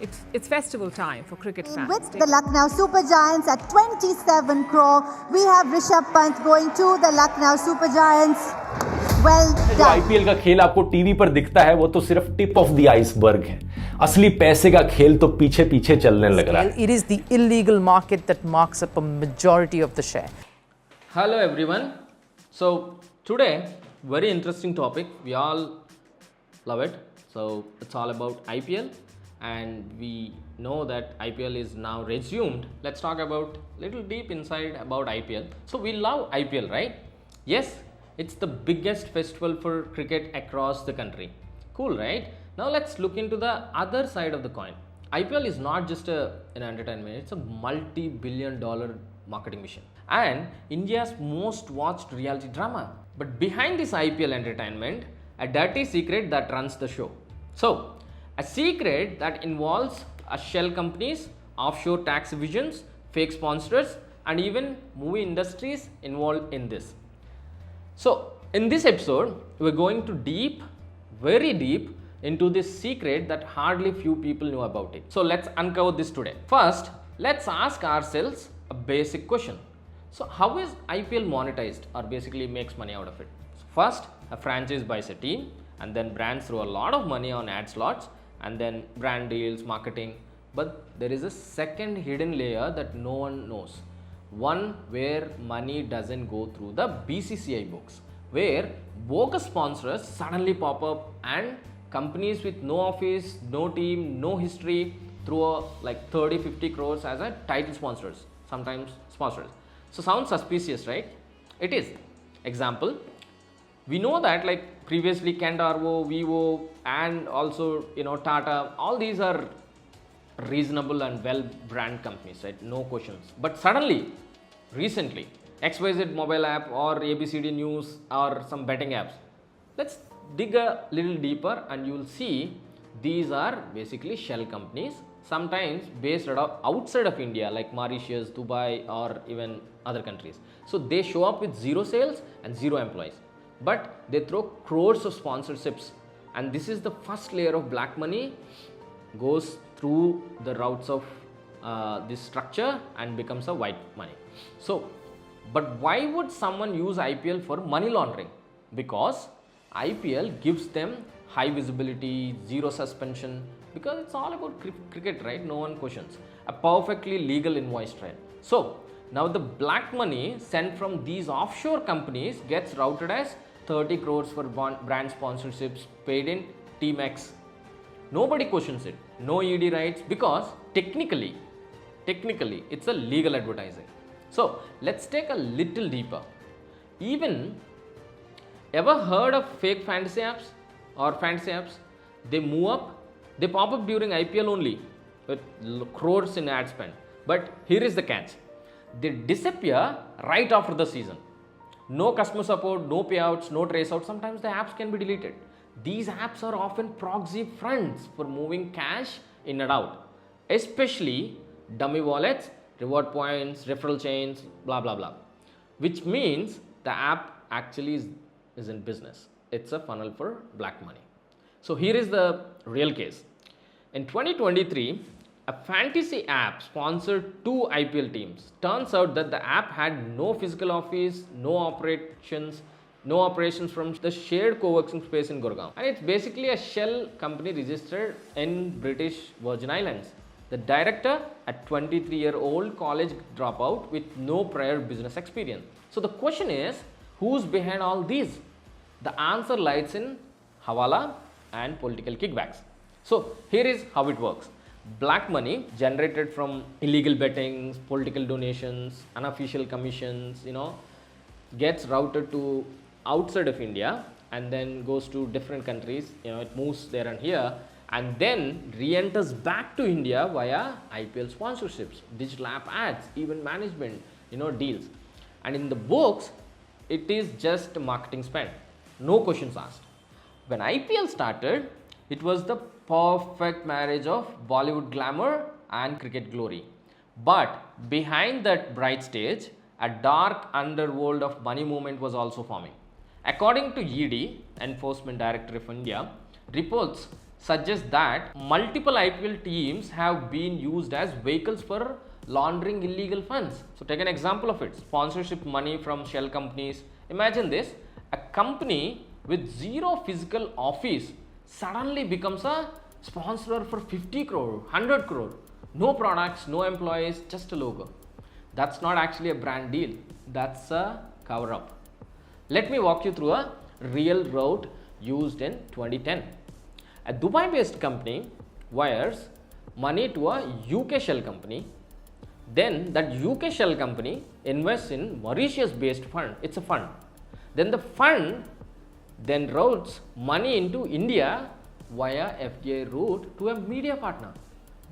It's festival time for cricket fans. With the Lucknow Super Giants at 27 crore, we have Rishabh Pant going to the Lucknow Super Giants. Well जो done. IPL का खेल आपको TV पर दिखता है वो तो सिर्फ टिप ऑफ द आइसबर्ग है। असली पैसे का खेल तो पीछे पीछे चलने लग रहा है। It is the illegal market that marks up a majority of the share. Hello everyone. So today, very interesting topic. We all love it. So it's all about IPL, and we know that IPL is now resumed. Let's talk about little deep inside about IPL. So we love IPL, right? Yes, it's the biggest festival for cricket across the country. Cool, right? Now let's look into the other side of the coin. IPL is not just an entertainment, it's a multi-billion-dollar marketing machine and India's most watched reality drama. But behind this IPL entertainment, a dirty secret that runs the show. So, a secret that involves a shell companies, offshore tax evasions, fake sponsors, and even movie industries involved in this. So, in this episode, we're going to very deep into this secret that hardly few people know about it. So, let's uncover this today. First, let's ask ourselves a basic question. So, how is IPL monetized or basically makes money out of it? So first, a franchise buys a team and then brands throw a lot of money on ad slots and then brand deals, marketing. But there is a second hidden layer that no one knows. One where money doesn't go through the BCCI books, where bogus sponsors suddenly pop up and companies with no office, no team, no history throw like 30-50 crores as a title sponsors, sometimes sponsors. So sounds suspicious, right? It is. Example, we know that like previously Kendarvo, Vivo and also Tata, all these are reasonable and well brand companies, right? No questions. But suddenly, recently, XYZ mobile app or ABCD News or some betting apps, let's dig a little deeper and you will see these are basically shell companies, sometimes based outside of India like Mauritius, Dubai or even other countries. So they show up with zero sales and zero employees, but they throw crores of sponsorships, and this is the first layer of black money goes through the routes of this structure and becomes a white money. So, but why would someone use IPL for money laundering? Because IPL gives them high visibility, zero suspension, because it's all about cricket, right? No one questions. A perfectly legal invoice trail. So, now the black money sent from these offshore companies gets routed as 30 crores for brand sponsorships paid in Team X. Nobody questions it. No ED rights because technically it's a legal advertising. So let's take a little deeper. Even ever heard of fake fantasy apps or fantasy apps? They pop up during IPL only with crores in ad spend. But here is the catch. They disappear right after the season. No customer support, no payouts, no trace out. Sometimes the apps can be deleted. These apps are often proxy fronts for moving cash in and out, especially dummy wallets, reward points, referral chains, blah blah blah. Which means the app actually isn't business. It's a funnel for black money. So here is the real case. In 2023, a fantasy app sponsored 2 IPL teams. Turns out that the app had no physical office, no operations from the shared co-working space in Gurgaon. And it's basically a shell company registered in British Virgin Islands. The director, a 23-year-old college dropout with no prior business experience. So the question is, who's behind all these? The answer lies in hawala and political kickbacks. So here is how it works. Black money generated from illegal bettings, political donations, unofficial commissions, gets routed to outside of India and then goes to different countries. It moves there and here and then re-enters back to India via IPL sponsorships, digital app ads, event management, deals. And in the books, it is just marketing spend. No questions asked. When IPL started, it was the perfect marriage of Bollywood glamour and cricket glory. But behind that bright stage, a dark underworld of money movement was also forming. According to ED, Enforcement Director of India, reports suggests that multiple IPL teams have been used as vehicles for laundering illegal funds. So take an example of it. Sponsorship money from shell companies. Imagine this, a company with zero physical office suddenly becomes a sponsor for 50 crore, 100 crore. No products, no employees, just a logo. That's not actually a brand deal. That's a cover up. Let me walk you through a real route used in 2010. A Dubai-based company wires money to a UK shell company. Then that UK shell company invests in Mauritius-based fund. It's a fund. Then the fund then routes money into India via FDI route to a media partner.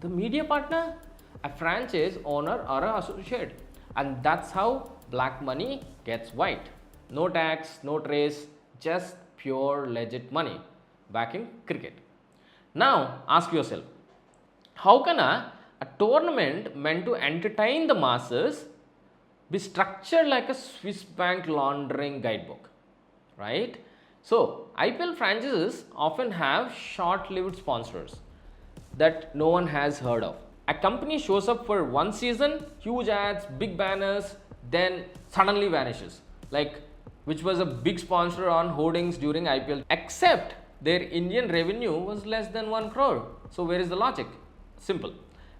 The media partner, a franchise owner or an associate, and that's how black money gets white. No tax, no trace, just pure legit money back in cricket. Now ask yourself, how can a tournament meant to entertain the masses be structured like a Swiss bank laundering guidebook, right? So IPL franchises often have short-lived sponsors that no one has heard of. A company shows up for one season, huge ads, big banners, then suddenly vanishes. Like, which was a big sponsor on hoardings during IPL, except their Indian revenue was less than 1 crore. So where is the logic? Simple.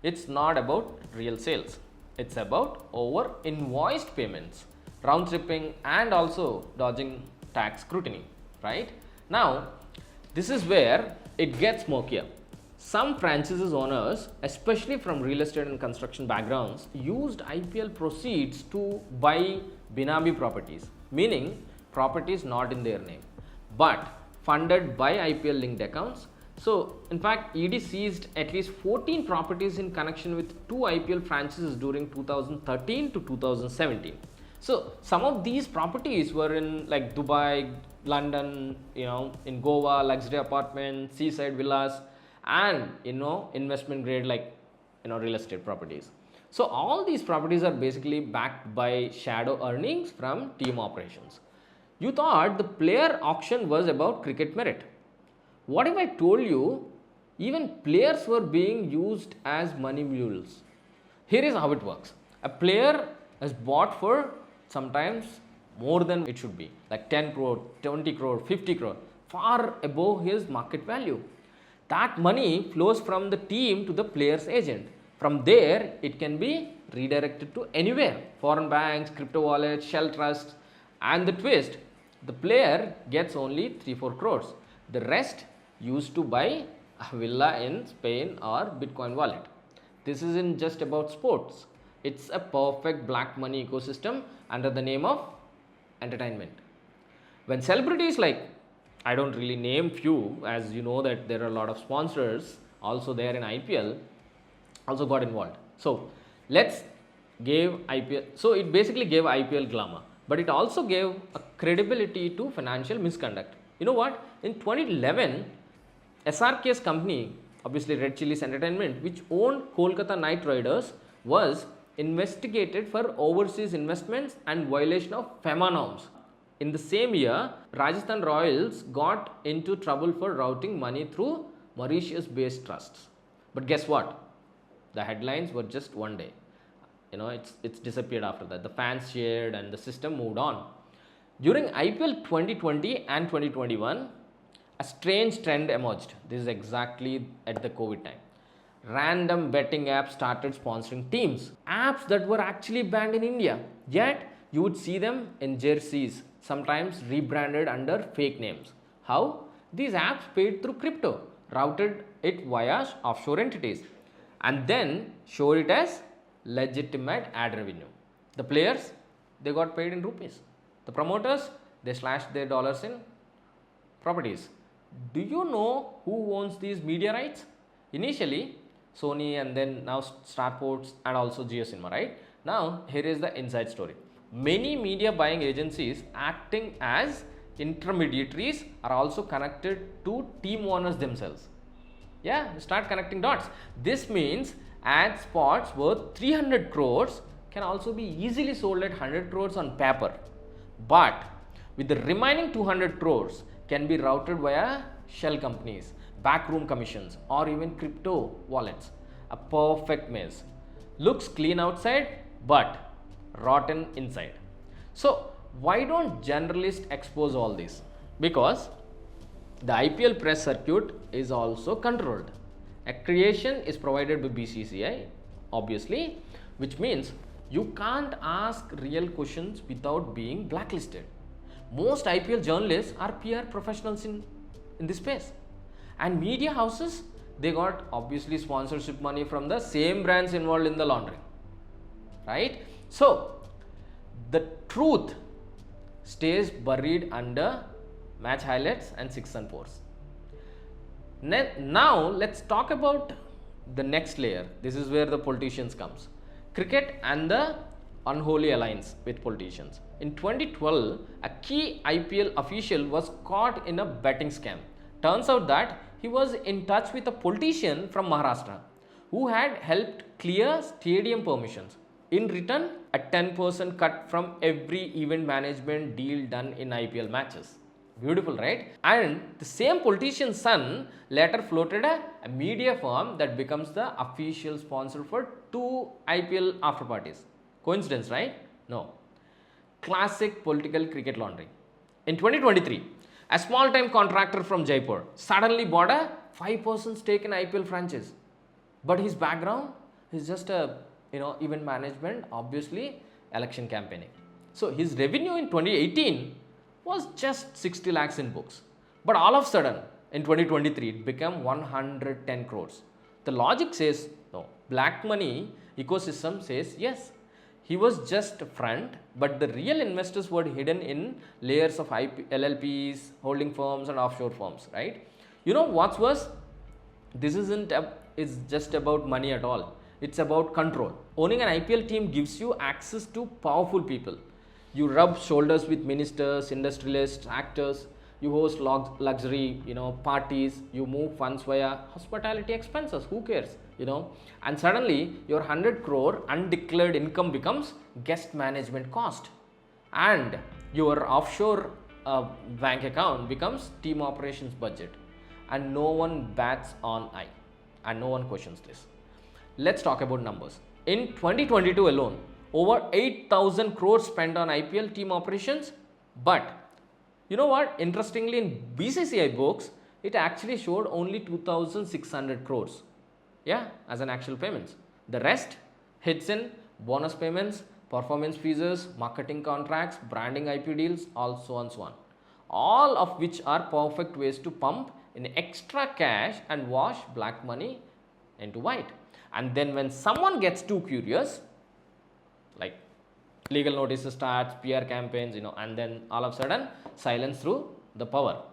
It's not about real sales. It's about over invoiced payments, round tripping, and also dodging tax scrutiny, right? Now, this is where it gets murkier. Some franchises owners, especially from real estate and construction backgrounds, used IPL proceeds to buy Binami properties, meaning properties not in their name, but funded by IPL linked accounts. So, in fact, ED seized at least 14 properties in connection with 2 IPL franchises during 2013 to 2017. So, some of these properties were in like Dubai, London, in Goa, luxury apartments, seaside villas, and investment grade like real estate properties. So all these properties are basically backed by shadow earnings from team operations. You thought the player auction was about cricket merit. What if I told you even players were being used as money mules? Here is how it works. A player is bought for sometimes more than it should be, like 10 crore, 20 crore, 50 crore, far above his market value. That money flows from the team to the player's agent. From there, it can be redirected to anywhere, foreign banks, crypto wallets, shell trusts, and the twist, the player gets only 3-4 crores. The rest used to buy a villa in Spain or Bitcoin wallet. This isn't just about sports. It's a perfect black money ecosystem under the name of entertainment. When celebrities like, I don't really name few, as you know that there are a lot of sponsors also there in IPL, also got involved. So let's give IPL, so it basically gave IPL glamour, but it also gave a credibility to financial misconduct. You know what? In 2011, SRK's company, obviously Red Chillies Entertainment, which owned Kolkata Knight Riders, was investigated for overseas investments and violation of FEMA norms. In the same year, Rajasthan Royals got into trouble for routing money through Mauritius-based trusts. But guess what? The headlines were just one day. It's disappeared after that. The fans shared and the system moved on. During IPL 2020 and 2021, a strange trend emerged. This is exactly at the COVID time. Random betting apps started sponsoring teams. Apps that were actually banned in India. Yet, you would see them in jerseys, sometimes rebranded under fake names. How? These apps paid through crypto, routed it via offshore entities, and then showed it as legitimate ad revenue. The players, they got paid in rupees. The promoters, they slashed their dollars in properties. Do you know who owns these media rights? Initially, Sony, and then now Starports and also Jio Cinema, right? Now, here is the inside story. Many media buying agencies acting as intermediaries are also connected to team owners themselves. Yeah, start connecting dots. This means ad spots worth 300 crores can also be easily sold at 100 crores on paper. But with the remaining 200 crores can be routed via shell companies, backroom commissions, or even crypto wallets. A perfect maze. Looks clean outside, but rotten inside. So, why don't journalists expose all this? Because the IPL press circuit is also controlled. Accreditation is provided by BCCI, obviously, which means you can't ask real questions without being blacklisted. Most IPL journalists are PR professionals in this space. And media houses, they got obviously sponsorship money from the same brands involved in the laundering. Right? So, the truth stays buried under match highlights and 6 and 4s. Now, let's talk about the next layer. This is where the politicians comes. Cricket and the unholy alliance with politicians. In 2012, a key IPL official was caught in a betting scam. Turns out that he was in touch with a politician from Maharashtra who had helped clear stadium permissions. In return, a 10% cut from every event management deal done in IPL matches. Beautiful, right? And the same politician's son later floated a media firm that becomes the official sponsor for 2 IPL after parties. Coincidence, right? No. Classic political cricket laundering. In 2023, a small-time contractor from Jaipur suddenly bought a 5% stake in IPL franchise. But his background is just a event management, obviously election campaigning. So his revenue in 2018 was just 60 lakhs in books. But all of a sudden, in 2023, it became 110 crores. The logic says no. Black money ecosystem says yes. He was just a front, but the real investors were hidden in layers of LLPs, holding firms, and offshore firms, right? You know what's worse? This isn't just about money at all. It's about control. Owning an IPL team gives you access to powerful people. You rub shoulders with ministers, industrialists, actors. You host luxury, parties. You move funds via hospitality expenses. Who cares, And suddenly, your 100 crore undeclared income becomes guest management cost, and your offshore bank account becomes team operations budget, and no one bats an eye, and no one questions this. Let's talk about numbers. In 2022 alone, over 8,000 crores spent on IPL team operations, but you know what? Interestingly, in BCCI books, it actually showed only 2,600 crores. Yeah, as an actual payments. The rest hits in bonus payments, performance fees, marketing contracts, branding IP deals, so on. All of which are perfect ways to pump in extra cash and wash black money into white. And then when someone gets too curious, like legal notices starts, PR campaigns, and then all of a sudden silence through the power.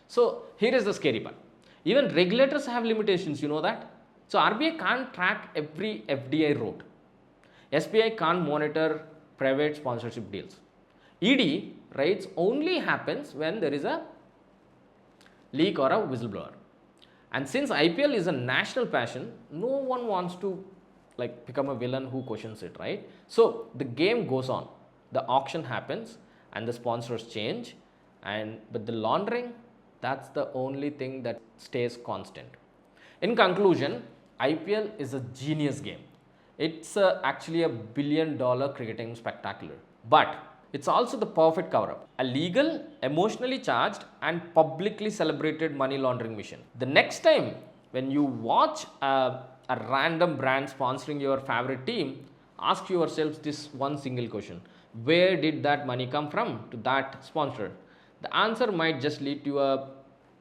So here is the scary part. Even regulators have limitations, you know that? So RBI can't track every FDI route. SBI can't monitor private sponsorship deals. ED raids only happens when there is a leak or a whistleblower. And since IPL is a national passion, no one wants to become a villain who questions it, right? So the game goes on, the auction happens, and the sponsors change, but the laundering, that's the only thing that stays constant. In conclusion, IPL is a genius game. It's actually a $1 billion cricketing spectacular, but it's also the perfect cover-up. A legal, emotionally charged, and publicly celebrated money laundering mission. The next time when you watch a random brand sponsoring your favorite team, ask yourselves this one single question. Where did that money come from to that sponsor? The answer might just lead to a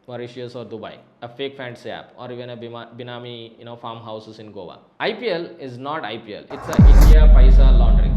Mauritius or Dubai, a fake fantasy app, or even a Binami farmhouses in Goa. IPL is not IPL. It's a India Paisa laundering.